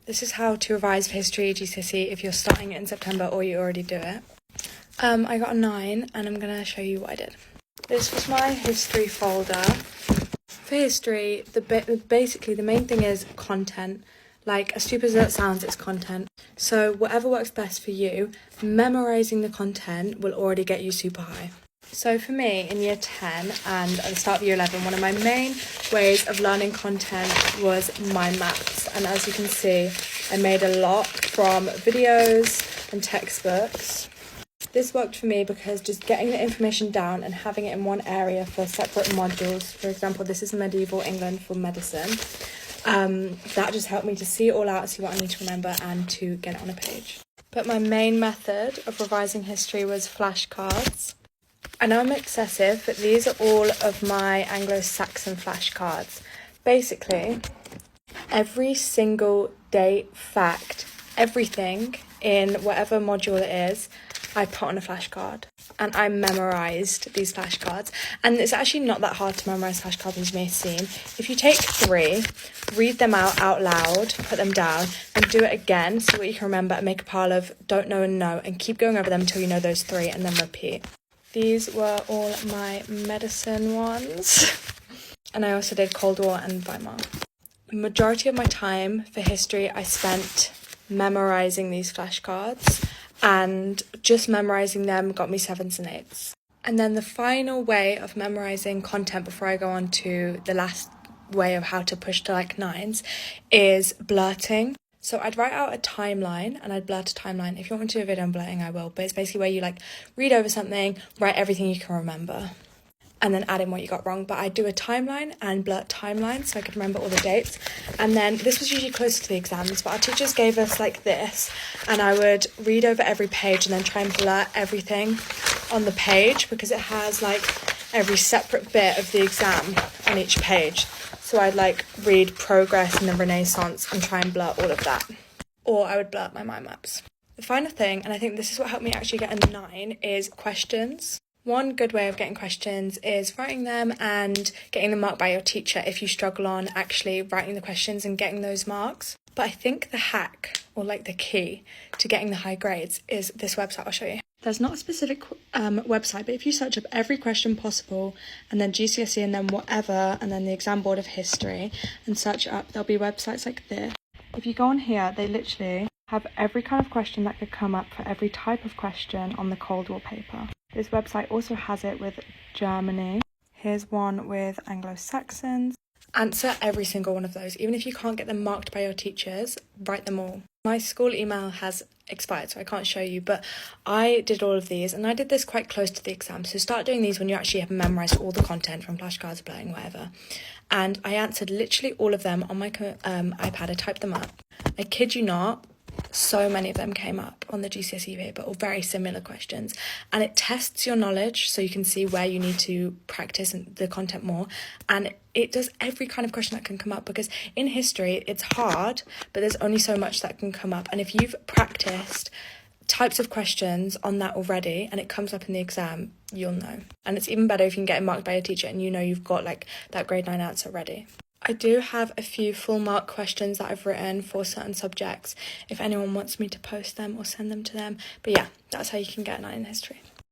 This is how to revise for history GCSE if you're starting it in September or you already do it. I got a 9 and I'm going to show you what I did. This was my history folder. For history, basically the main thing is content. Like, as stupid as that sounds, it's content. So whatever works best for you, memorising the content will already get you super high. So for me, in year 10 and at the start of year 11, one of my main ways of learning content was mind maps. And as you can see, I made a lot from videos and textbooks. This worked for me because just getting the information down and having it in one area for separate modules, for example, this is medieval England for medicine, that just helped me to see it all out, see what I need to remember and to get it on a page. But my main method of revising history was flashcards. I know I'm excessive, but these are all of my Anglo-Saxon flashcards. Basically, every single date, fact, everything in whatever module it is, I put on a flashcard. And I memorised these flashcards. And it's actually not that hard to memorise flashcards as you may seem. If you take 3, read them out loud, put them down, and do it again, see what you can remember, and make a pile of don't know and know, and keep going over them until you know those 3, and then repeat. These were all my medicine ones. And I also did Cold War and Weimar. The majority of my time for history I spent memorising these flashcards, and just memorising them got me 7s and 8s. And then the final way of memorising content before I go on to the last way of how to push to like 9s is blurting. So I'd write out a timeline and I'd blurt a timeline. If you want me to do a video on blurting, I will. But it's basically where you like read over something, write everything you can remember, and then add in what you got wrong. But I'd do a timeline and blurt timeline so I could remember all the dates. And then this was usually closer to the exams, but our teachers gave us like this, and I would read over every page and then try and blurt everything on the page because it has like every separate bit of the exam on each page. So I'd like read progress and the Renaissance and try and blurt all of that. Or I would blurt my mind maps. The final thing, and I think this is what helped me actually get a 9, is questions. One good way of getting questions is writing them and getting them marked by your teacher if you struggle on actually writing the questions and getting those marks. But I think the hack, or like the key to getting the high grades, is this website I'll show you. There's not a specific website, but if you search up every question possible and then GCSE and then whatever and then the exam board of history and search it up, there'll be websites like this. If you go on here, they literally have every kind of question that could come up for every type of question on the Cold War paper. This website also has it with Germany. Here's one with Anglo-Saxons. Answer every single one of those. Even if you can't get them marked by your teachers, write them all. My school email has expired, so I can't show you, but I did all of these, and I did this quite close to the exam. So start doing these when you actually have memorised all the content from flashcards, blurting, whatever. And I answered literally all of them on my iPad. I typed them up. I kid you not, so many of them came up on the GCSE paper, or very similar questions, and it tests your knowledge so you can see where you need to practice the content more, and it does every kind of question that can come up, because in history it's hard, but there's only so much that can come up, and if you've practiced types of questions on that already and it comes up in the exam, you'll know. And it's even better if you can get it marked by a teacher and you know you've got like that grade 9 answer ready. I do have a few full mark questions that I've written for certain subjects if anyone wants me to post them or send them to them. But yeah, that's how you can get a 9 in history.